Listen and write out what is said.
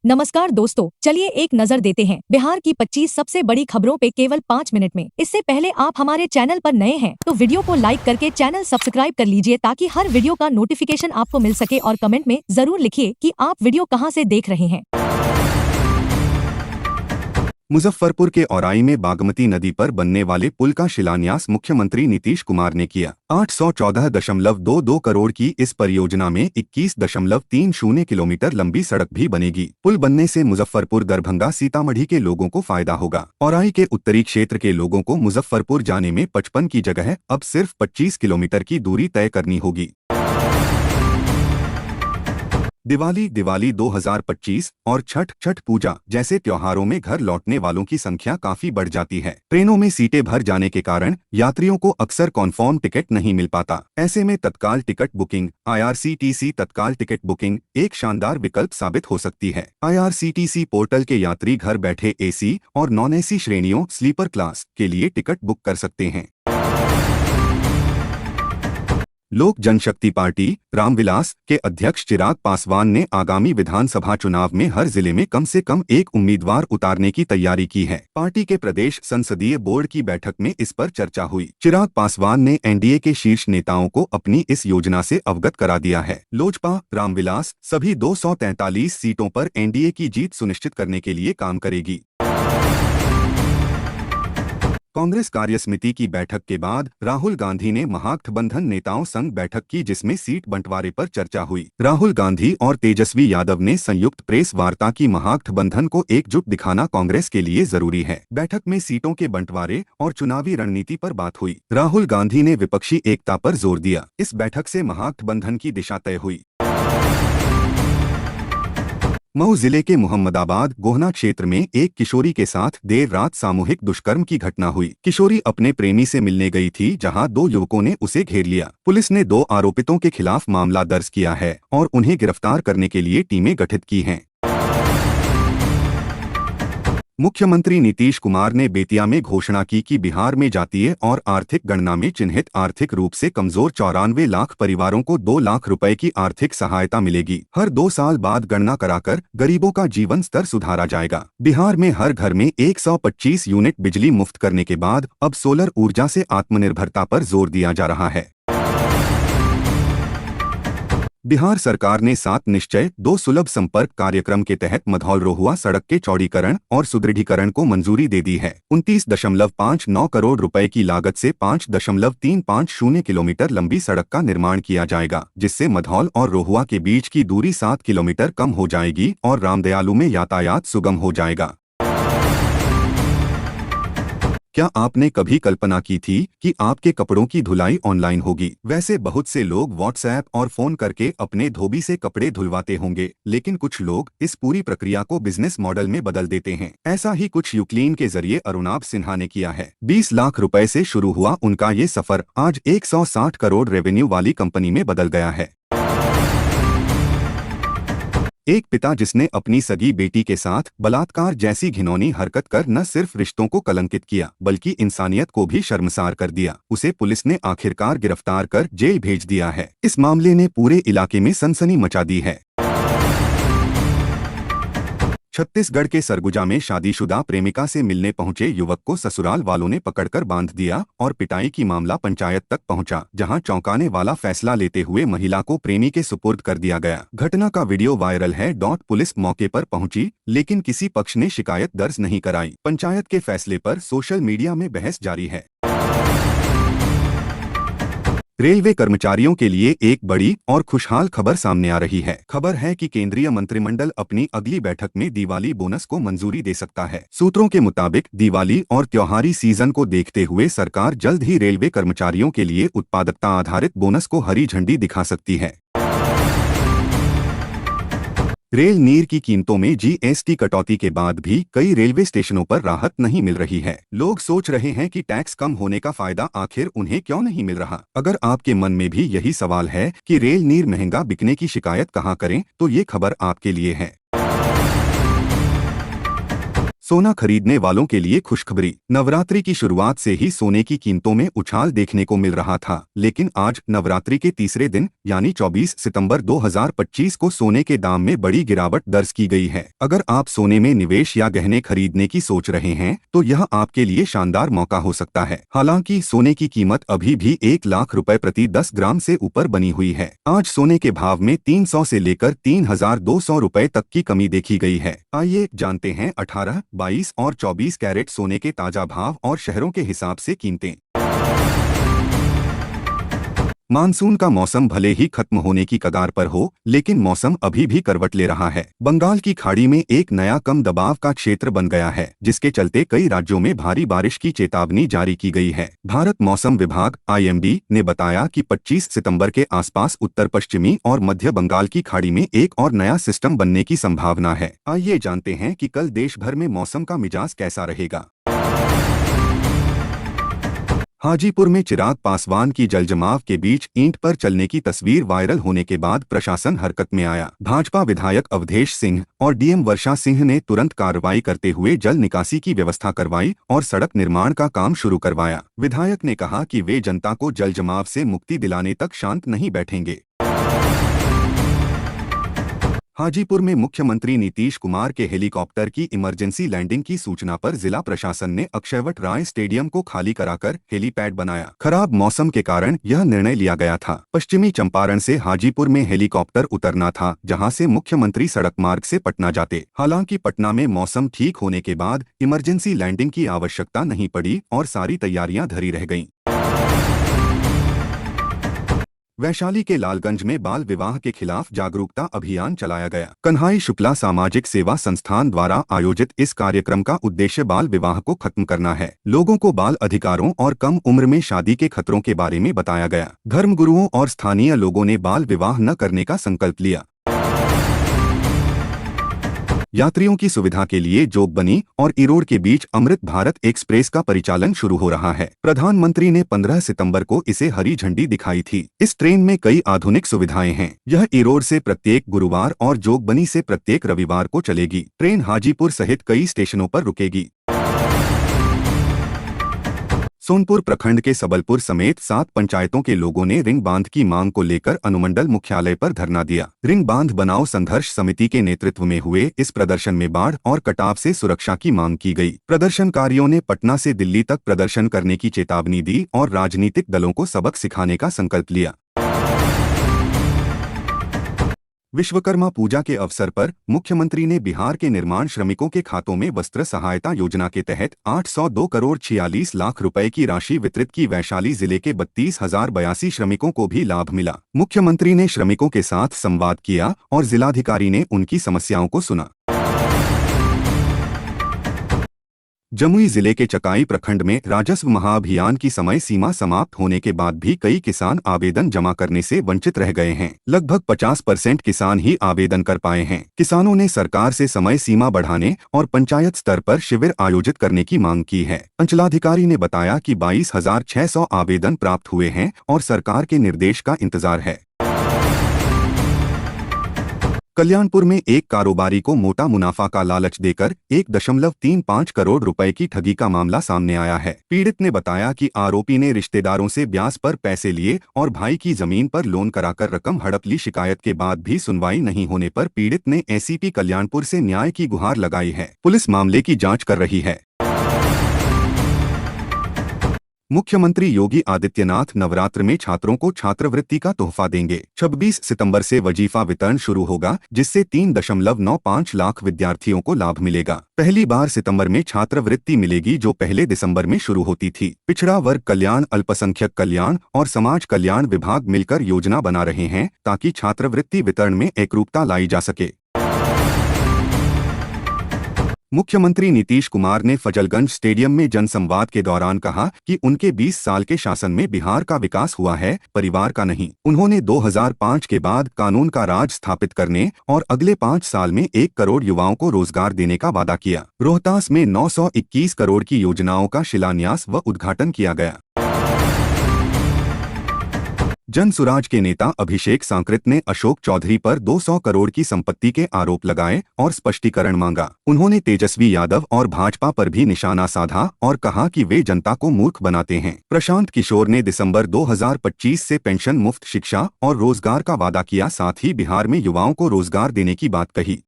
नमस्कार दोस्तों, चलिए एक नजर देते हैं बिहार की 25 सबसे बड़ी खबरों पे केवल 5 मिनट में। इससे पहले आप हमारे चैनल पर नए हैं तो वीडियो को लाइक करके चैनल सब्सक्राइब कर लीजिए ताकि हर वीडियो का नोटिफिकेशन आपको मिल सके और कमेंट में जरूर लिखिए कि आप वीडियो कहां से देख रहे हैं। मुजफ्फरपुर के औराई में बागमती नदी पर बनने वाले पुल का शिलान्यास मुख्यमंत्री नीतीश कुमार ने किया। 814.22 करोड़ की इस परियोजना में 21.30 किलोमीटर लंबी सड़क भी बनेगी। पुल बनने से मुजफ्फरपुर, दरभंगा, सीतामढ़ी के लोगों को फायदा होगा। औराई के उत्तरी क्षेत्र के लोगों को मुजफ्फरपुर जाने में 55 की जगह अब सिर्फ 25 किलोमीटर की दूरी तय करनी होगी। दिवाली 2025 और छठ पूजा जैसे त्योहारों में घर लौटने वालों की संख्या काफी बढ़ जाती है। ट्रेनों में सीटें भर जाने के कारण यात्रियों को अक्सर कन्फर्म टिकट नहीं मिल पाता। ऐसे में तत्काल टिकट बुकिंग IRCTC तत्काल टिकट बुकिंग एक शानदार विकल्प साबित हो सकती है। IRCTC पोर्टल के यात्री घर बैठे AC और नॉन AC श्रेणियों स्लीपर क्लास के लिए टिकट बुक कर सकते हैं। लोक जनशक्ति पार्टी रामविलास के अध्यक्ष चिराग पासवान ने आगामी विधानसभा चुनाव में हर जिले में कम से कम एक उम्मीदवार उतारने की तैयारी की है। पार्टी के प्रदेश संसदीय बोर्ड की बैठक में इस पर चर्चा हुई। चिराग पासवान ने NDA के शीर्ष नेताओं को अपनी इस योजना से अवगत करा दिया है। लोजपा रामविलास सभी 243 सीटों पर NDA की जीत सुनिश्चित करने के लिए काम करेगी। कांग्रेस कार्यसमिति की बैठक के बाद राहुल गांधी ने महागठबंधन नेताओं संग बैठक की, जिसमें सीट बंटवारे पर चर्चा हुई। राहुल गांधी और तेजस्वी यादव ने संयुक्त प्रेस वार्ता की। महागठबंधन को एकजुट दिखाना कांग्रेस के लिए जरूरी है। बैठक में सीटों के बंटवारे और चुनावी रणनीति पर बात हुई। राहुल गांधी ने विपक्षी एकता पर जोर दिया। इस बैठक से महागठबंधन की दिशा तय हुई। मऊ जिले के मोहम्मदाबाद गोहना क्षेत्र में एक किशोरी के साथ देर रात सामूहिक दुष्कर्म की घटना हुई। किशोरी अपने प्रेमी से मिलने गई थी, जहां 2 युवकों ने उसे घेर लिया। पुलिस ने 2 आरोपितों के खिलाफ मामला दर्ज किया है और उन्हें गिरफ्तार करने के लिए टीमें गठित की हैं। मुख्यमंत्री नीतीश कुमार ने बेतिया में घोषणा की कि बिहार में जातीय और आर्थिक गणना में चिन्हित आर्थिक रूप से कमजोर 94 लाख परिवारों को 2 लाख रुपए की आर्थिक सहायता मिलेगी। हर 2 साल बाद गणना कराकर गरीबों का जीवन स्तर सुधारा जाएगा। बिहार में हर घर में 125 यूनिट बिजली मुफ्त करने के बाद अब सोलर ऊर्जा से आत्मनिर्भरता पर जोर दिया जा रहा है। बिहार सरकार ने 7 निश्चय 2 सुलभ संपर्क कार्यक्रम के तहत मधौल रोहुआ सड़क के चौड़ीकरण और सुदृढ़ीकरण को मंजूरी दे दी है। 29.59 करोड़ रुपए की लागत से 5.350 किलोमीटर लंबी सड़क का निर्माण किया जाएगा, जिससे मधौल और रोहुआ के बीच की दूरी 7 किलोमीटर कम हो जाएगी और रामदयालु में यातायात सुगम हो जाएगा। क्या आपने कभी कल्पना की थी कि आपके कपड़ों की धुलाई ऑनलाइन होगी? वैसे बहुत से लोग व्हाट्सएप और फोन करके अपने धोबी से कपड़े धुलवाते होंगे, लेकिन कुछ लोग इस पूरी प्रक्रिया को बिजनेस मॉडल में बदल देते हैं। ऐसा ही कुछ यूक्लीन के जरिए अरुणाभ सिन्हा ने किया है। 20 लाख रुपए से शुरू हुआ उनका ये सफर आज 160 करोड़ रेवेन्यू वाली कंपनी में बदल गया है। एक पिता जिसने अपनी सगी बेटी के साथ बलात्कार जैसी घिनौनी हरकत कर न सिर्फ रिश्तों को कलंकित किया बल्कि इंसानियत को भी शर्मसार कर दिया, उसे पुलिस ने आखिरकार गिरफ्तार कर जेल भेज दिया है। इस मामले ने पूरे इलाके में सनसनी मचा दी है। छत्तीसगढ़ के सरगुजा में शादीशुदा प्रेमिका से मिलने पहुंचे युवक को ससुराल वालों ने पकड़कर बांध दिया और पिटाई की मामला पंचायत तक पहुंचा, जहां चौंकाने वाला फैसला लेते हुए महिला को प्रेमी के सुपुर्द कर दिया गया। घटना का वीडियो वायरल है। पुलिस मौके पर पहुंची, लेकिन किसी पक्ष ने शिकायत दर्ज नहीं कराई। पंचायत के फैसले पर सोशल मीडिया में बहस जारी है। रेलवे कर्मचारियों के लिए एक बड़ी और खुशहाल खबर सामने आ रही है। खबर है कि केंद्रीय मंत्रिमंडल अपनी अगली बैठक में दिवाली बोनस को मंजूरी दे सकता है। सूत्रों के मुताबिक दिवाली और त्योहारी सीजन को देखते हुए सरकार जल्द ही रेलवे कर्मचारियों के लिए उत्पादकता आधारित बोनस को हरी झंडी दिखा सकती है। रेल नीर की कीमतों में GST कटौती के बाद भी कई रेलवे स्टेशनों पर राहत नहीं मिल रही है। लोग सोच रहे हैं कि टैक्स कम होने का फायदा आखिर उन्हें क्यों नहीं मिल रहा। अगर आपके मन में भी यही सवाल है कि रेल नीर महंगा बिकने की शिकायत कहां करें, तो ये खबर आपके लिए है। सोना खरीदने वालों के लिए खुशखबरी। नवरात्रि की शुरुआत से ही सोने की कीमतों में उछाल देखने को मिल रहा था, लेकिन आज नवरात्रि के तीसरे दिन यानी 24 सितंबर 2025 को सोने के दाम में बड़ी गिरावट दर्ज की गई है। अगर आप सोने में निवेश या गहने खरीदने की सोच रहे हैं तो यह आपके लिए शानदार मौका हो सकता है। हालांकि सोने की कीमत अभी भी 1 लाख रुपए प्रति 10 ग्राम से ऊपर बनी हुई है। आज सोने के भाव में 300 से लेकर 3200 रुपए तक की कमी देखी गई है। आइए जानते हैं 18, 22 और 24 कैरेट सोने के ताजा भाव और शहरों के हिसाब से कीमतें। मानसून का मौसम भले ही खत्म होने की कगार पर हो, लेकिन मौसम अभी भी करवट ले रहा है। बंगाल की खाड़ी में एक नया कम दबाव का क्षेत्र बन गया है, जिसके चलते कई राज्यों में भारी बारिश की चेतावनी जारी की गई है। भारत मौसम विभाग (IMD) ने बताया कि 25 सितंबर के आसपास उत्तर पश्चिमी और मध्य बंगाल की खाड़ी में एक और नया सिस्टम बनने की संभावना है। आइए जानते हैं कि कल देश भर में मौसम का मिजाज कैसा रहेगा। हाजीपुर में चिराग पासवान की जलजमाव के बीच ईंट पर चलने की तस्वीर वायरल होने के बाद प्रशासन हरकत में आया। भाजपा विधायक अवधेश सिंह और डीएम वर्षा सिंह ने तुरंत कार्रवाई करते हुए जल निकासी की व्यवस्था करवाई और सड़क निर्माण का काम शुरू करवाया। विधायक ने कहा कि वे जनता को जलजमाव से मुक्ति दिलाने तक शांत नहीं बैठेंगे। हाजीपुर में मुख्यमंत्री नीतीश कुमार के हेलीकॉप्टर की इमरजेंसी लैंडिंग की सूचना पर जिला प्रशासन ने अक्षयवट राय स्टेडियम को खाली कराकर हेलीपैड बनाया। खराब मौसम के कारण यह निर्णय लिया गया था। पश्चिमी चंपारण से हाजीपुर में हेलीकॉप्टर उतरना था, जहां से मुख्यमंत्री सड़क मार्ग से पटना जाते। हालांकि पटना में मौसम ठीक होने के बाद इमरजेंसी लैंडिंग की आवश्यकता नहीं पड़ी और सारी तैयारियां धरी रह गईं। वैशाली के लालगंज में बाल विवाह के खिलाफ जागरूकता अभियान चलाया गया। कन्हई शुक्ला सामाजिक सेवा संस्थान द्वारा आयोजित इस कार्यक्रम का उद्देश्य बाल विवाह को खत्म करना है। लोगों को बाल अधिकारों और कम उम्र में शादी के खतरों के बारे में बताया गया। धर्मगुरुओं और स्थानीय लोगों ने बाल विवाह न करने का संकल्प लिया। यात्रियों की सुविधा के लिए जोगबनी और इरोड़ के बीच अमृत भारत एक्सप्रेस का परिचालन शुरू हो रहा है। प्रधानमंत्री ने 15 सितंबर को इसे हरी झंडी दिखाई थी। इस ट्रेन में कई आधुनिक सुविधाएं हैं। यह इरोड़ से प्रत्येक गुरुवार और जोगबनी से प्रत्येक रविवार को चलेगी। ट्रेन हाजीपुर सहित कई स्टेशनों पर रुकेगी। सोनपुर प्रखंड के सबलपुर समेत 7 पंचायतों के लोगों ने रिंग बांध की मांग को लेकर अनुमंडल मुख्यालय पर धरना दिया। रिंग बांध बनाओ संघर्ष समिति के नेतृत्व में हुए इस प्रदर्शन में बाढ़ और कटाव से सुरक्षा की मांग की गई। प्रदर्शनकारियों ने पटना से दिल्ली तक प्रदर्शन करने की चेतावनी दी और राजनीतिक दलों को सबक सिखाने का संकल्प लिया। विश्वकर्मा पूजा के अवसर पर मुख्यमंत्री ने बिहार के निर्माण श्रमिकों के खातों में वस्त्र सहायता योजना के तहत 802 करोड़ 46 लाख रुपए की राशि वितरित की। वैशाली जिले के 32,082 श्रमिकों को भी लाभ मिला। मुख्यमंत्री ने श्रमिकों के साथ संवाद किया और जिलाधिकारी ने उनकी समस्याओं को सुना। जमुई जिले के चकाई प्रखंड में राजस्व महाअभियान की समय सीमा समाप्त होने के बाद भी कई किसान आवेदन जमा करने से वंचित रह गए हैं। लगभग 50% किसान ही आवेदन कर पाए हैं। किसानों ने सरकार से समय सीमा बढ़ाने और पंचायत स्तर पर शिविर आयोजित करने की मांग की है। अंचलाधिकारी ने बताया कि 22,600 आवेदन प्राप्त हुए हैं और सरकार के निर्देश का इंतजार है। कल्याणपुर में एक कारोबारी को मोटा मुनाफा का लालच देकर 1.35 करोड़ रुपए की ठगी का मामला सामने आया है। पीड़ित ने बताया कि आरोपी ने रिश्तेदारों से ब्याज पर पैसे लिए और भाई की जमीन पर लोन कराकर रकम हड़प ली। शिकायत के बाद भी सुनवाई नहीं होने पर पीड़ित ने एसीपी कल्याणपुर से न्याय की गुहार लगाई है। पुलिस मामले की जांच कर रही है। मुख्यमंत्री योगी आदित्यनाथ नवरात्र में छात्रों को छात्रवृत्ति का तोहफा देंगे। 26 सितंबर से वजीफा वितरण शुरू होगा, जिससे 3.95 लाख विद्यार्थियों को लाभ मिलेगा। पहली बार सितंबर में छात्रवृत्ति मिलेगी, जो पहले दिसंबर में शुरू होती थी। पिछड़ा वर्ग कल्याण, अल्पसंख्यक कल्याण और समाज कल्याण विभाग मिलकर योजना बना रहे हैं ताकि छात्रवृत्ति वितरण में एकरूपता लाई जा सके। मुख्यमंत्री नीतीश कुमार ने फजलगंज स्टेडियम में जनसंवाद के दौरान कहा कि उनके 20 साल के शासन में बिहार का विकास हुआ है, परिवार का नहीं। उन्होंने 2005 के बाद कानून का राज स्थापित करने और अगले 5 साल में 1 करोड़ युवाओं को रोजगार देने का वादा किया। रोहतास में 921 करोड़ की योजनाओं का शिलान्यास व उद्घाटन किया गया। जन सुराज के नेता अभिषेक सांकृत ने अशोक चौधरी पर 200 करोड़ की संपत्ति के आरोप लगाए और स्पष्टीकरण मांगा। उन्होंने तेजस्वी यादव और भाजपा पर भी निशाना साधा और कहा कि वे जनता को मूर्ख बनाते हैं। प्रशांत किशोर ने दिसंबर 2025 से पेंशन मुफ्त शिक्षा और रोजगार का वादा किया, साथ ही बिहार में युवाओं को रोजगार देने की बात कही।